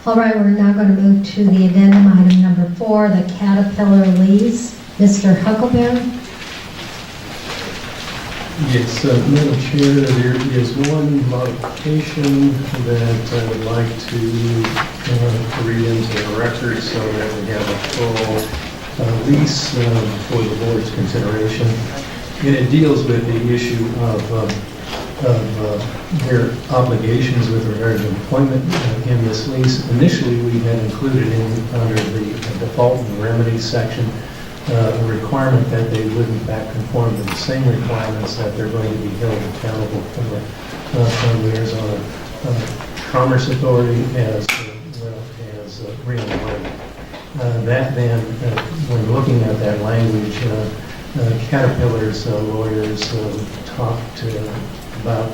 All right, we're now going to move to the addendum item number 4, the Caterpillar lease. Mr. Huckleberry? Yes, Madam Chair, there is one modification that I would like to read into the record so that we have a full lease for the board's consideration. And it deals with the issue of their obligations with regard to employment in this lease. Initially, we had included under the default and remedy section a requirement that they would in fact conform to the same requirements that they're going to be held accountable for from the Arizona Commerce Authority as well as Rio Grande. That then, when looking at that language, Caterpillar's lawyers talked about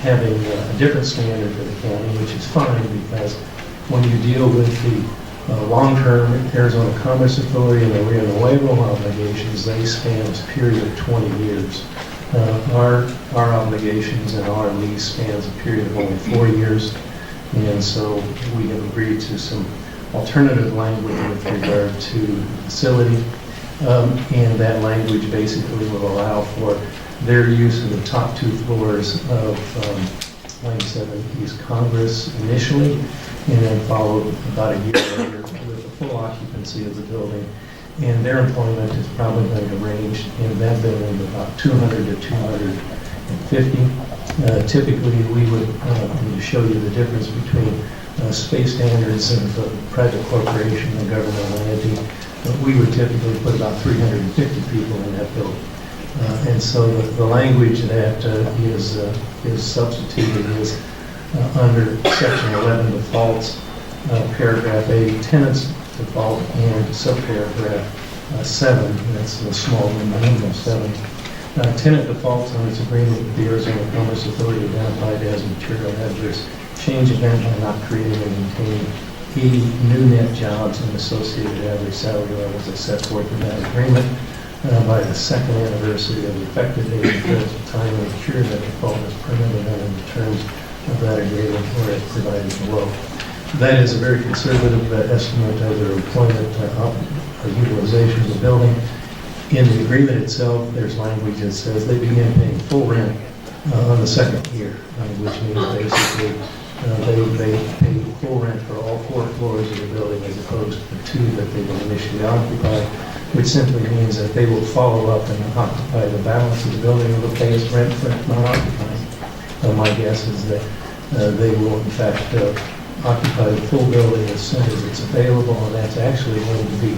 having a different standard for the county, which is fine because when you deal with the long-term Arizona Commerce Authority and the Rio Nuevo obligations, they span a period of 20 years. Our obligations and our lease spans a period of only 4 years, and so we have agreed to some alternative language with regard to the facility, and that language basically will allow for their use of the top 2 floors of 97 East Congress initially, and then followed about a year later with the full occupancy of the building. And their employment is probably going to range in that building about 200 to 250. Typically, we would show you the difference between space standards of a private corporation and governmental entity. We would typically put about 350 people in that building. And so the language that is substituted is under Section 11 defaults, paragraph A, tenants default, and subparagraph 7, that's the small number 7. Tenant defaults on its agreement with the Arizona Commerce Authority identified as material adverse change event by not creating and maintaining 80 new net jobs and associated average salary levels as set forth in that agreement by the second anniversary of the effective date of the time of cure that default is permitted under the terms of that agreement or as provided below. That is a very conservative estimate of their employment utilization of the building. In the agreement itself, there's language that says they begin paying full rent on the second year, which means basically they pay full rent for all 4 floors of the building as opposed to the 2 that they will initially occupy, which simply means that they will follow up and occupy the balance of the building and will pay us rent for not occupying. My guess is that they will in fact occupy the full building as soon as it's available, and that's actually going to be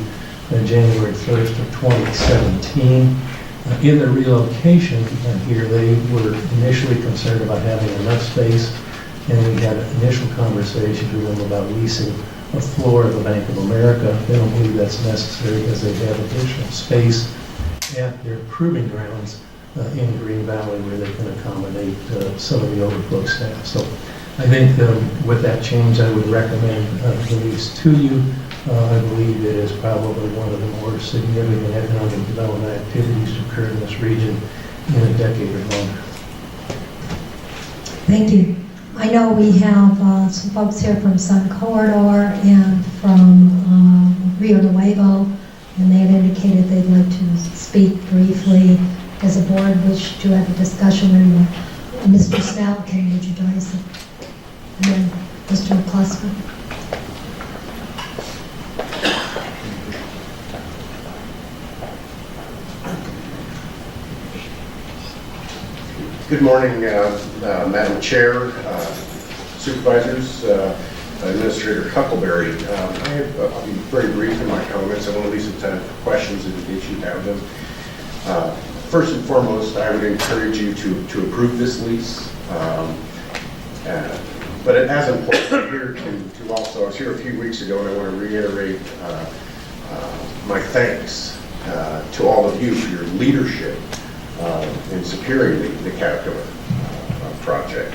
January 1st of 2017. In the relocation here, they were initially concerned about having enough space, and we had an initial conversation with them about leasing a floor of the Bank of America. They don't believe that's necessary because they have additional space at their proving grounds in Green Valley where they can accommodate some of the overflow staff. So I think with that change, I would recommend the lease to you. I believe it is probably one of the more significant economic development activities to occur in this region in a decade or longer. Thank you. I know we have some folks here from Sun Corridor and from Rio Nuevo, and they had indicated they'd like to speak briefly. Does the board wish to have a discussion? And Mr. Snell can introduce it. And then Mr. McClusker. Good morning, Madam Chair, Supervisors, Administrator Huckleberry. I'll be very brief in my comments. I want to leave some time for questions in case you have them. First and foremost, I would encourage you to approve this lease. But it has important here to also, I was here a few weeks ago and I want to reiterate my thanks to all of you for your leadership in securing the Caterpillar project.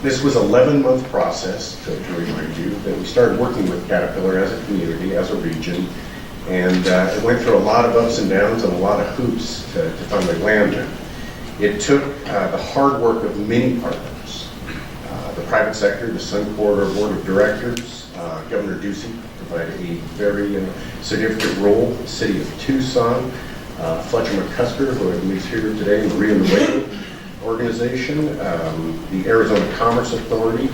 This was an 11-month process, to remind you, that we started working with Caterpillar as a community, as a region, and it went through a lot of ups and downs and a lot of hoops to finally land there. It took the hard work of many partners, the private sector, the Sun Corridor Board of Directors, Governor Ducey provided a very significant role, the City of Tucson, Fletcher McCusker, who I believe is here today, Maria Nuevo organization, the Arizona Commerce Authority,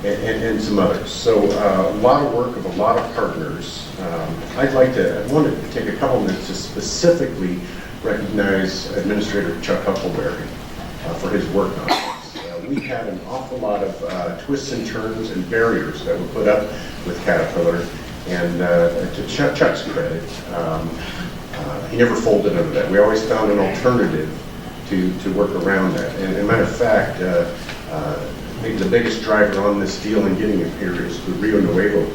and some others. So a lot of work of a lot of partners. I wanted to take a couple minutes to specifically recognize Administrator Chuck Huckleberry for his work on this. We had an awful lot of twists and turns and barriers that were put up with Caterpillar, and to Chuck's credit, he never folded under that. We always found an alternative to work around that. And as a matter of fact, maybe the biggest driver on this deal and getting it here is the Rio Nuevo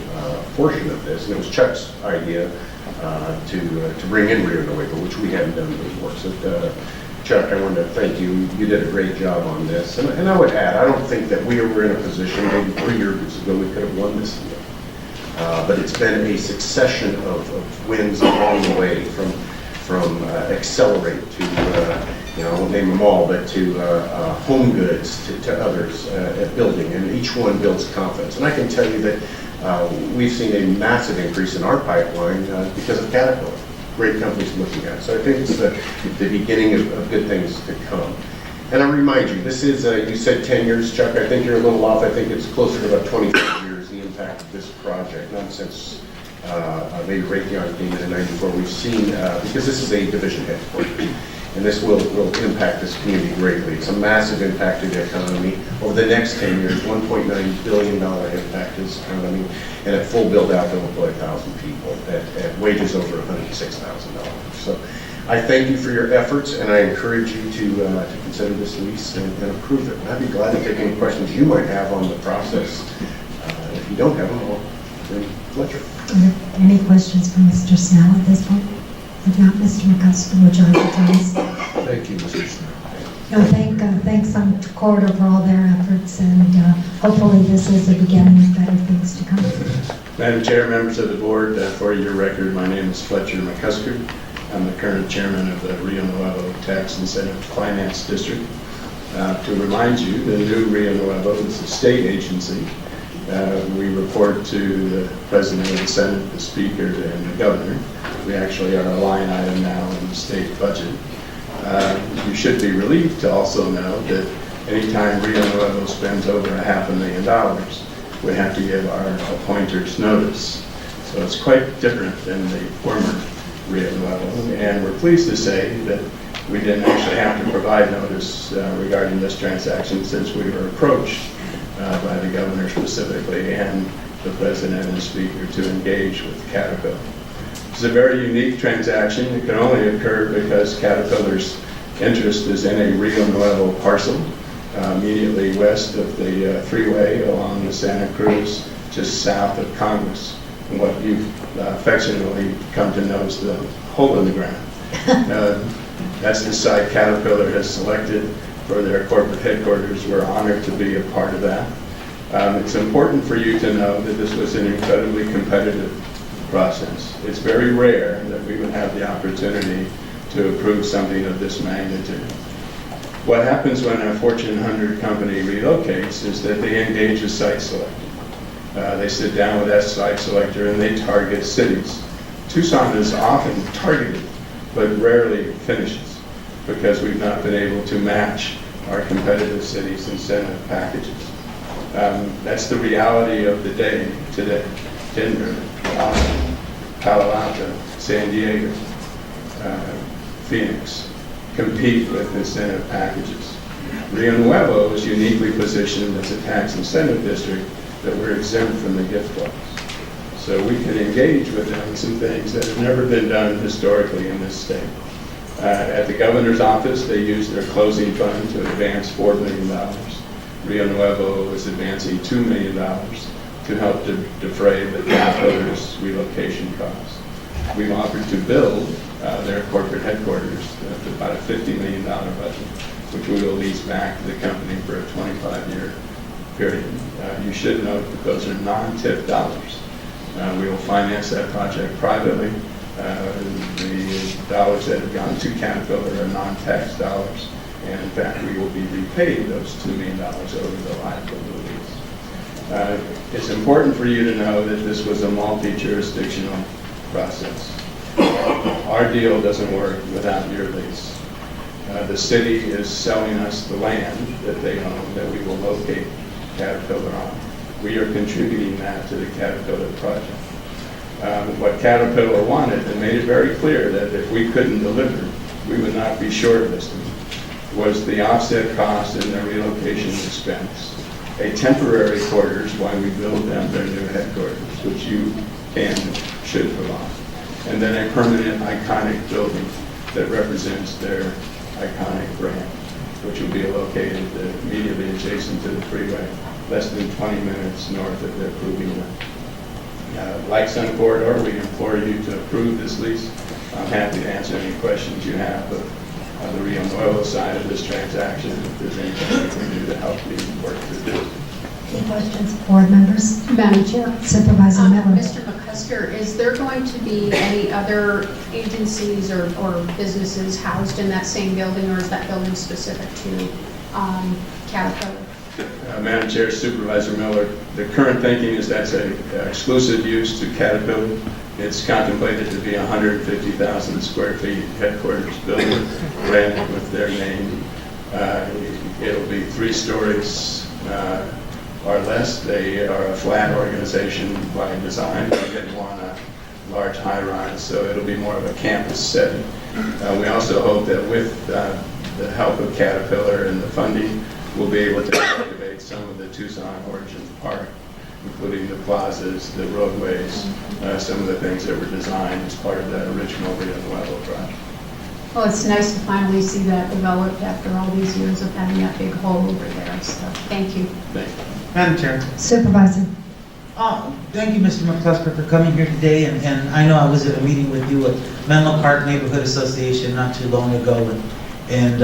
portion of this, and it was Chuck's idea to bring in Rio Nuevo, which we hadn't done before. So Chuck, I wanted to thank you. You did a great job on this. And I would add, I don't think that we were in a position maybe 3 years ago we could have won this deal. But it's been a succession of wins along the way, from Accelerate to, I won't name them all, but to Home Goods, to others at building, and each one builds confidence. And I can tell you that we've seen a massive increase in our pipeline because of Caterpillar. Great companies looking at it. So I think it's the beginning of good things to come. And I remind you, this is, you said 10 years, Chuck. I think you're a little off. I think it's closer to about 25 years, the impact of this project. Not since maybe Raytheon came in 94. We've seen, because this is a division headquarters, and this will impact this community greatly. It's a massive impact to the economy. Over the next 10 years, $1.9 billion impact to this economy, and at full build-out, they'll employ 1,000 people at wages over $106,000. So I thank you for your efforts, and I encourage you to consider this lease and approve it. And I'd be glad to take any questions you might have on the process. If you don't have them, I'll bring Fletcher. Any questions for Mr. Snell at this point? If not, Mr. McCusker, would you like to tell us? Thank you, Mr. Snell. Thanks Sun Corridor for all their efforts, and hopefully this is the beginning of better things to come. Madam Chair, members of the board, for your record, my name is Fletcher McCusker. I'm the current chairman of the Rio Nuevo Tax Incentive Finance District. To remind you, the new Rio Nuevo is a state agency. We report to the President of the Senate, the Speaker, and the Governor. We actually are a line item now in the state budget. You should be relieved to also know that anytime Rio Nuevo spends over $500,000, we have to give our appointers notice. So it's quite different than the former Rio Nuevo, and we're pleased to say that we didn't actually have to provide notice regarding this transaction, since we were approached by the Governor specifically and the President and the Speaker to engage with Caterpillar. It's a very unique transaction. It can only occur because Caterpillar's interest is in a Rio Nuevo parcel immediately west of the freeway along the Santa Cruz, just south of Congress, and what you've affectionately come to know as the hole in the ground. That's the site Caterpillar has selected for their corporate headquarters. We're honored to be a part of that. It's important for you to know that this was an incredibly competitive process. It's very rare that we would have the opportunity to approve something of this magnitude. What happens when a Fortune 100 company relocates is that they engage a site selector. They sit down with that site selector and they target cities. Tucson is often targeted, but rarely finishes, because we've not been able to match our competitive cities' incentive packages. That's the reality of the day today. Denver, Austin, Palo Alto, San Diego, Phoenix compete with incentive packages. Rio Nuevo is uniquely positioned as a tax incentive district that we're exempt from the gift clause. So we can engage with them in some things that have never been done historically in this state. At the governor's office, they used their closing fund to advance $4 million. Rio Nuevo is advancing $2 million to help defray the Caterpillar's relocation costs. We've offered to build their corporate headquarters at about a $50 million budget, which we will lease back to the company for a 25-year period. You should note that those are non-tip dollars. We will finance that project privately. The dollars that have gone to Caterpillar are non-tax dollars, and in fact we will be repaid those $2 million over the life of the lease. It's important for you to know that this was a multi-jurisdictional process. Our deal doesn't work without your lease. The city is selling us the land that they own that we will locate Caterpillar on. We are contributing that to the Caterpillar project. What Caterpillar wanted, and made it very clear that if we couldn't deliver, we would not be shortlisted, was the offset cost and the relocation expense, a temporary quarters while we build them their new headquarters, which you can, should provide, and then a permanent iconic building that represents their iconic brand, which will be located immediately adjacent to the freeway, less than 20 minutes north of their proving like Sun Corridor, we implore you to approve this lease. I'm happy to answer any questions you have of the Rio Nuevo side of this transaction, if there's anything we can do to help you work through this. Any questions, board members? Madam Chair. Supervisor Miller. Mr. McCusker, is there going to be any other agencies or businesses housed in that same building, or is that building specific to Caterpillar? Madam Chair, Supervisor Miller, the current thinking is that's an exclusive use to Caterpillar. It's contemplated to be 150,000 square feet headquarters building, branded with their name. It'll be 3 stories or less. They are a flat organization by design. We didn't want a large high-rise, so it'll be more of a campus setting. We also hope that with the help of Caterpillar and the funding, we'll be able to activate some of the Tucson Origins Park, including the plazas, the roadways, some of the things that were designed as part of that original Rio Nuevo project. Well, it's nice to finally see that developed after all these years of having that big hole over there, so thank you. Thank you. Madam Chair. Supervisor. Thank you, Mr. McClusker, for coming here today. And I know I was at a meeting with you at Menlo Park Neighborhood Association not too long ago. And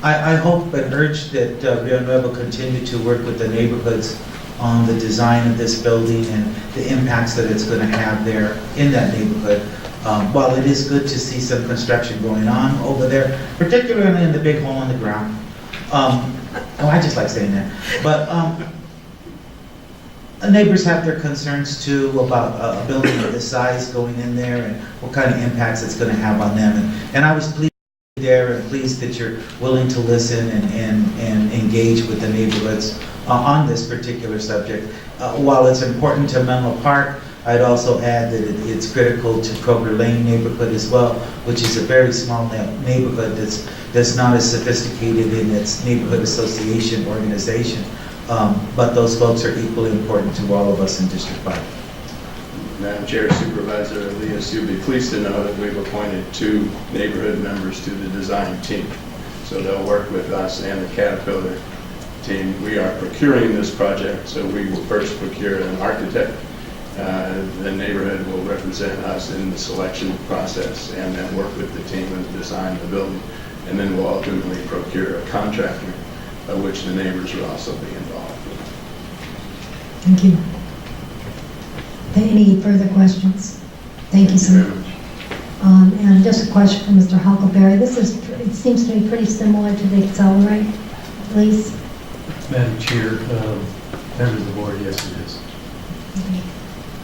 I hope and urge that Rio Nuevo continue to work with the neighborhoods on the design of this building and the impacts that it's going to have there in that neighborhood. While it is good to see some construction going on over there, particularly in the big hole in the ground. I just like saying that. But neighbors have their concerns too about a building of this size going in there and what kind of impacts it's going to have on them. And I was pleased there and pleased that you're willing to listen and engage with the neighborhoods on this particular subject. While it's important to Menlo Park, I'd also add that it's critical to Kroger Lane neighborhood as well, which is a very small neighborhood that's not as sophisticated in its neighborhood association organization. But those folks are equally important to all of us in District 5. Madam Chair, Supervisor Elias, you'll be pleased to know that we've appointed 2 neighborhood members to the design team. So they'll work with us and the Caterpillar team. We are procuring this project, so we will first procure an architect. The neighborhood will represent us in the selection process and then work with the team and design the building. And then we'll ultimately procure a contractor, which the neighbors will also be involved with. Thank you. Any further questions? Thank you, sir. And just a question for Mr. Huckleberry. It seems to be pretty similar to the Accelerate lease. Madam Chair, members of the board, yes, it is.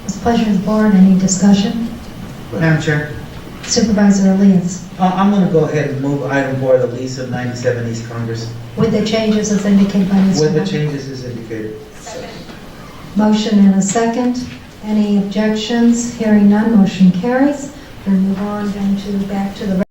It's a pleasure of the board. Any discussion? Madam Chair. Supervisor Elias. I'm going to go ahead and move item 4, the lease of 97 East Congress, With the changes as indicated by Mr. with the Huckleberry. changes as indicated. Motion and a second. Any objections? Hearing none, motion carries. We'll move on then back to the